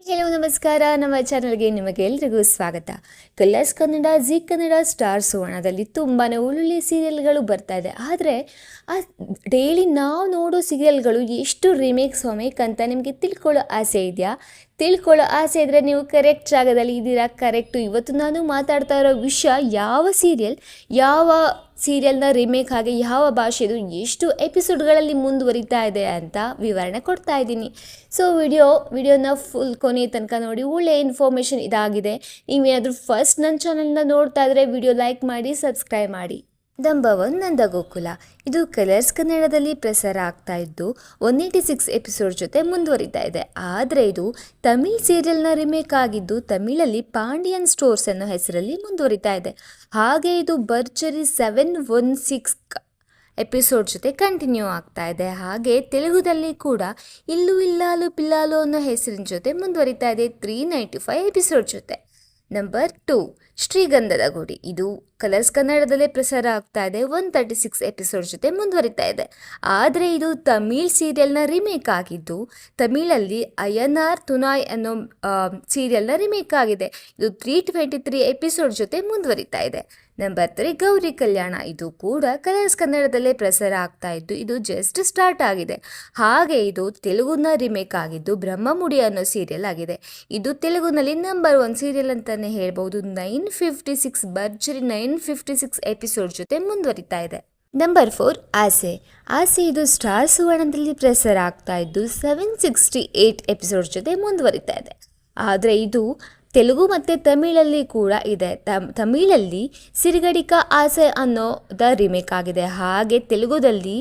Hello ನಮಸ್ಕಾರ, ನಮ್ಮ ಚಾನಲ್ಗೆ ನಿಮಗೆಲ್ರಿಗೂ ಸ್ವಾಗತ. Colors Kannada, Zee Kannada, Star ಸುವರ್ಣದಲ್ಲಿ ತುಂಬಾ ಒಳ್ಳೊಳ್ಳೆ ಸೀರಿಯಲ್ಗಳು ಬರ್ತಾ ಇದೆ. ಆದರೆ ಆ ಡೈಲಿ ನಾವು ನೋಡೋ ಸೀರಿಯಲ್ಗಳು ಎಷ್ಟು ರಿಮೇಕ್ ಸ್ವಮೇಕ್ ಅಂತ ನಿಮಗೆ ತಿಳ್ಕೊಳ್ಳೋ ಆಸೆ ಇದೆಯಾ? ತಿಳ್ಕೊಳ್ಳೋ ಆಸೆ ಇದ್ದರೆ ನೀವು ಕರೆಕ್ಟ್ ಜಾಗದಲ್ಲಿ ಇದ್ದೀರಾ. ಕರೆಕ್ಟು. ಇವತ್ತು ನಾನು ಮಾತಾಡ್ತಾ ಇರೋ ವಿಷಯ ಯಾವ ಸೀರಿಯಲ್ನ ರಿಮೇಕ್ ಹಾಗೆ ಯಾವ ಭಾಷೆದು ಎಷ್ಟು ಎಪಿಸೋಡ್ಗಳಲ್ಲಿ ಮುಂದುವರಿತಾ ಇದೆ ಅಂತ ವಿವರಣೆ ಕೊಡ್ತಾ ಇದ್ದೀನಿ. ಸೊ ವಿಡಿಯೋನ ಫುಲ್ ಕೊನೆ ತನಕ ನೋಡಿ. ಒಳ್ಳೆ ಇನ್ಫಾರ್ಮೇಷನ್ ಇದಾಗಿದೆ. ನೀವೇನಾದರೂ ಫಸ್ಟ್ ನನ್ನ ಚಾನಲ್ನ ನೋಡ್ತಾ ಇದ್ದರೆ ವಿಡಿಯೋ ಲೈಕ್ ಮಾಡಿ, ಸಬ್ಸ್ಕ್ರೈಬ್ ಮಾಡಿ. ನಂಬರ್ 1 ನಂದಗೋಕುಲ. ಇದು ಕಲರ್ಸ್ ಕನ್ನಡದಲ್ಲಿ ಪ್ರಸಾರ ಆಗ್ತಾ ಇದ್ದು 186 ಎಪಿಸೋಡ್ ಜೊತೆ ಮುಂದುವರಿತಾ ಇದೆ. ಆದರೆ ಇದು ತಮಿಳ್ ಸೀರಿಯಲ್ನ ರಿಮೇಕ್ ಆಗಿದ್ದು ತಮಿಳಲ್ಲಿ ಪಾಂಡಿಯನ್ ಸ್ಟೋರ್ಸ್ ಅನ್ನೋ ಹೆಸರಲ್ಲಿ ಮುಂದುವರಿತಾ ಇದೆ. ಹಾಗೆ ಇದು ಭರ್ಜರಿ 716 ಎಪಿಸೋಡ್ ಜೊತೆ ಕಂಟಿನ್ಯೂ ಆಗ್ತಾ ಇದೆ. ಹಾಗೆ ತೆಲುಗುದಲ್ಲಿ ಕೂಡ ಇಲ್ಲು ಇಲ್ಲಾಲು ಪಿಲ್ಲಾಲು ಅನ್ನೋ ಹೆಸರಿನ ಜೊತೆ ಮುಂದುವರಿತಾ ಇದೆ 395 ಎಪಿಸೋಡ್ ಜೊತೆ. ನಂಬರ್ 2 ಶ್ರೀಗಂಧದ ಗುಡಿ. ಇದು ಕಲರ್ಸ್ ಕನ್ನಡದಲ್ಲೇ ಪ್ರಸಾರ ಆಗ್ತಾ ಇದೆ 136 ಎಪಿಸೋಡ್ ಜೊತೆ ಮುಂದುವರಿತಾ ಇದೆ. ಆದರೆ ಇದು ತಮಿಳ್ ಸೀರಿಯಲ್ನ ರಿಮೇಕ್ ಆಗಿದ್ದು ತಮಿಳಲ್ಲಿ ಅಯ್ಯನಾರ್ ತುನಾಯ್ ಅನ್ನೋ ಸೀರಿಯಲ್ನ ರಿಮೇಕ್ ಆಗಿದೆ. ಇದು 323 ಎಪಿಸೋಡ್ ಜೊತೆ ಮುಂದುವರಿತಾ ಇದೆ. ನಂಬರ್ 3 ಗೌರಿ ಕಲ್ಯಾಣ. ಇದು ಕೂಡ ಕಲರ್ಸ್ ಕನ್ನಡದಲ್ಲೇ ಪ್ರಸಾರ ಆಗ್ತಾ ಇದ್ದು ಇದು ಜಸ್ಟ್ ಸ್ಟಾರ್ಟ್ ಆಗಿದೆ. ಹಾಗೆ ಇದು ತೆಲುಗುನ ರಿಮೇಕ್ ಆಗಿದ್ದು ಬ್ರಹ್ಮಮುಡಿ ಅನ್ನೋ ಸೀರಿಯಲ್ ಆಗಿದೆ. ಇದು ತೆಲುಗುನಲ್ಲಿ ನಂಬರ್ 1 ಸೀರಿಯಲ್ ಅಂತಲೇ ಹೇಳ್ಬೋದು. 956 ಭರ್ಜರಿ 956 ಎಪಿಸೋಡ್ ಜೊತೆ ಮುಂದುವರಿತಾ ಇದೆ. ನಂಬರ್ 4 ಆಸೆ. ಇದು ಸ್ಟಾರ್ ಸುವರ್ಣದಲ್ಲಿ ಪ್ರಸಾರ ಆಗ್ತಾ ಇದ್ದು 768 ಎಪಿಸೋಡ್ ಜೊತೆ ಮುಂದುವರಿತಾ ಇದೆ. ಆದರೆ ಇದು ತೆಲುಗು ಮತ್ತು ತಮಿಳಲ್ಲಿ ಕೂಡ ಇದೆ. ತಮಿಳಲ್ಲಿ ಸಿರಿಗಡಿಕ ಆಸೆ ಅನ್ನೋದ ರಿಮೇಕ್ ಆಗಿದೆ. ಹಾಗೆ ತೆಲುಗುದಲ್ಲಿ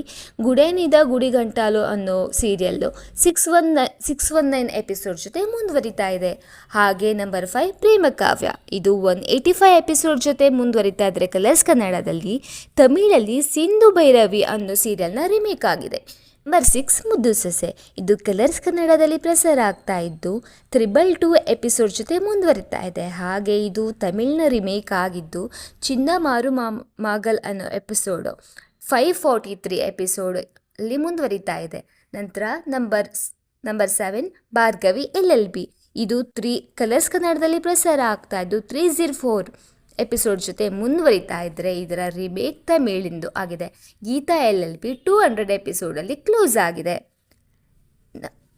ಗುಡೇನಿದ ಗುಡಿಗಂಟಾಲು ಅನ್ನೋ ಸೀರಿಯಲ್ಲು 619 ಎಪಿಸೋಡ್ ಜೊತೆ ಮುಂದುವರಿತಾ ಇದೆ. ಹಾಗೆ ನಂಬರ್ 5 ಪ್ರೇಮ ಕಾವ್ಯ. ಇದು 185 ಎಪಿಸೋಡ್ ಜೊತೆ ಮುಂದುವರಿತಾ ಇದ್ದರೆ ಕಲರ್ಸ್ ಕನ್ನಡದಲ್ಲಿ ತಮಿಳಲ್ಲಿ ಸಿಂಧು ಭೈರವಿ ಅನ್ನೋ ಸೀರಿಯಲ್ನ ರಿಮೇಕ್ ಆಗಿದೆ. ನಂಬರ್ 6 ಮುದ್ದು ಸೊಸೆ. ಇದು ಕಲರ್ಸ್ ಕನ್ನಡದಲ್ಲಿ ಪ್ರಸಾರ ಆಗ್ತಾ ಇದ್ದು 322 ಎಪಿಸೋಡ್ ಜೊತೆ ಮುಂದುವರಿತಾ ಇದೆ. ಹಾಗೆ ಇದು ತಮಿಳ್ನ ರಿಮೇಕ್ ಆಗಿದ್ದು ಚಿನ್ನ ಮಾರು ಮಾಗಲ್ ಅನ್ನೋ ಎಪಿಸೋಡು 543 ಎಪಿಸೋಡ್ ಅಲ್ಲಿ ಮುಂದುವರಿತಾ ಇದೆ. ನಂತರ ನಂಬರ್ 7 ಭಾರ್ಗವಿ LLB. ಇದು ಕಲರ್ಸ್ ಕನ್ನಡದಲ್ಲಿ ಪ್ರಸಾರ ಆಗ್ತಾ ಇದ್ದು 304 ಎಪಿಸೋಡ್ ಜೊತೆ ಮುಂದುವರಿತಾ ಇದ್ದರೆ ಇದರ ರಿಮೇಕ್ ತಮಿಳಿಂದು ಆಗಿದೆ. ಗೀತಾ LLB 200 ಎಪಿಸೋಡಲ್ಲಿ ಕ್ಲೋಸ್ ಆಗಿದೆ.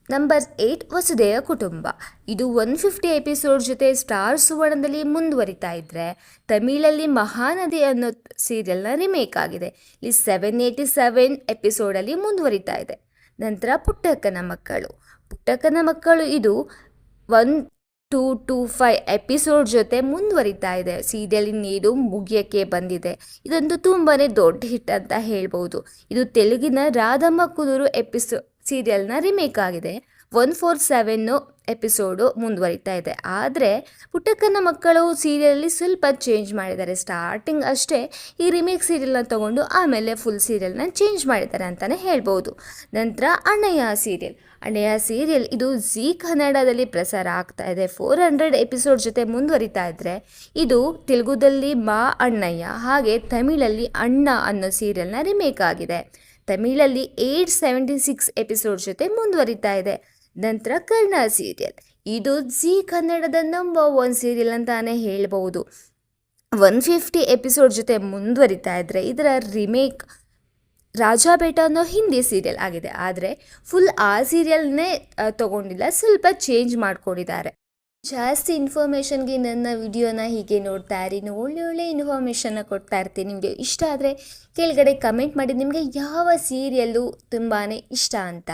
ನಂಬರ್ 8 ವಸುದೇವ ಕುಟುಂಬ. ಇದು 150 ಎಪಿಸೋಡ್ ಜೊತೆ ಸ್ಟಾರ್ ಸುವರ್ಣದಲ್ಲಿ ಮುಂದುವರಿತಾ ಇದ್ದರೆ ತಮಿಳಲ್ಲಿ ಮಹಾನದಿ ಅನ್ನೋ ಸೀರಿಯಲ್ನ ರಿಮೇಕ್ ಆಗಿದೆ. ಇಲ್ಲಿ 787 ಎಪಿಸೋಡಲ್ಲಿ ಮುಂದುವರಿತಾ ಇದೆ. ನಂತರ ಪುಟ್ಟಕ್ಕನ ಮಕ್ಕಳು ಇದು 1225 ಎಪಿಸೋಡ್ ಜೊತೆ ಮುಂದುವರಿತಾ ಇದೆ. ಸೀರಿಯಲ್ ಇನ್ನೇನು ಮುಗಿಯೋಕ್ಕೆ ಬಂದಿದೆ. ಇದಂತೂ ತುಂಬಾ ದೊಡ್ಡ ಹಿಟ್ ಅಂತ ಹೇಳ್ಬೋದು. ಇದು ತೆಲುಗಿನ ರಾಧಮ್ಮ ಕುದುರು ಸೀರಿಯಲ್ನ ರಿಮೇಕ್ ಆಗಿದೆ. 147 ಎಪಿಸೋಡು ಮುಂದುವರಿತಾ ಇದೆ. ಆದರೆ ಪುಟ್ಟಕ್ಕನ ಮಕ್ಕಳು ಸೀರಿಯಲಲ್ಲಿ ಸ್ವಲ್ಪ ಚೇಂಜ್ ಮಾಡಿದ್ದಾರೆ. ಸ್ಟಾರ್ಟಿಂಗ್ ಅಷ್ಟೇ ಈ ರಿಮೇಕ್ ಸೀರಿಯಲ್ನ ತೊಗೊಂಡು ಆಮೇಲೆ ಫುಲ್ ಸೀರಿಯಲ್ನ ಚೇಂಜ್ ಮಾಡಿದ್ದಾರೆ ಅಂತಲೇ ಹೇಳ್ಬೋದು. ನಂತರ ಅಣ್ಣಯ್ಯ ಸೀರಿಯಲ್ ಇದು ಜಿ ಕನ್ನಡದಲ್ಲಿ ಪ್ರಸಾರ ಆಗ್ತಾ ಇದೆ. 400 ಎಪಿಸೋಡ್ ಜೊತೆ ಮುಂದುವರಿತಾ ಇದ್ದರೆ ಇದು ತೆಲುಗುದಲ್ಲಿ ಮಾ ಅಣ್ಣಯ್ಯ ಹಾಗೆ ತಮಿಳಲ್ಲಿ ಅಣ್ಣ ಅನ್ನೋ ಸೀರಿಯಲ್ನ ರಿಮೇಕ್ ಆಗಿದೆ. ತಮಿಳಲ್ಲಿ 876 ಎಪಿಸೋಡ್ ಜೊತೆ ಮುಂದುವರಿತಾ ಇದೆ. ನಂತರ ಕರ್ಣ ಸೀರಿಯಲ್. ಇದು ಜಿ ಕನ್ನಡದ ನಂಬರ್ 1 ಸೀರಿಯಲ್ ಅಂತಾನೆ ಹೇಳ್ಬೋದು. 150 ಎಪಿಸೋಡ್ ಜೊತೆ ಮುಂದುವರಿತಾ ಇದ್ದರೆ ಇದರ ರಿಮೇಕ್ ರಾಜಾ ಬೇಟ ಅನ್ನೋ ಹಿಂದಿ ಸೀರಿಯಲ್ ಆಗಿದೆ. ಆದರೆ ಫುಲ್ ಆ ಸೀರಿಯಲ್ನೇ ತಗೊಂಡಿಲ್ಲ, ಸ್ವಲ್ಪ ಚೇಂಜ್ ಮಾಡ್ಕೊಂಡಿದ್ದಾರೆ. ಜಾಸ್ತಿ ಇನ್ಫಾರ್ಮೇಷನ್ಗೆ ನನ್ನ ವಿಡಿಯೋನ ಹೀಗೆ ನೋಡ್ತಾ ಇರಿ. ಒಳ್ಳೆ ಇನ್ಫಾರ್ಮೇಷನ್ನ ಕೊಡ್ತಾ ಇರ್ತೀನಿ. ನಿಮಗೆ ಇಷ್ಟ ಆದರೆ ಕೆಳಗಡೆ ಕಮೆಂಟ್ ಮಾಡಿ ನಿಮಗೆ ಯಾವ ಸೀರಿಯಲ್ಲು ತುಂಬಾ ಇಷ್ಟ ಅಂತ.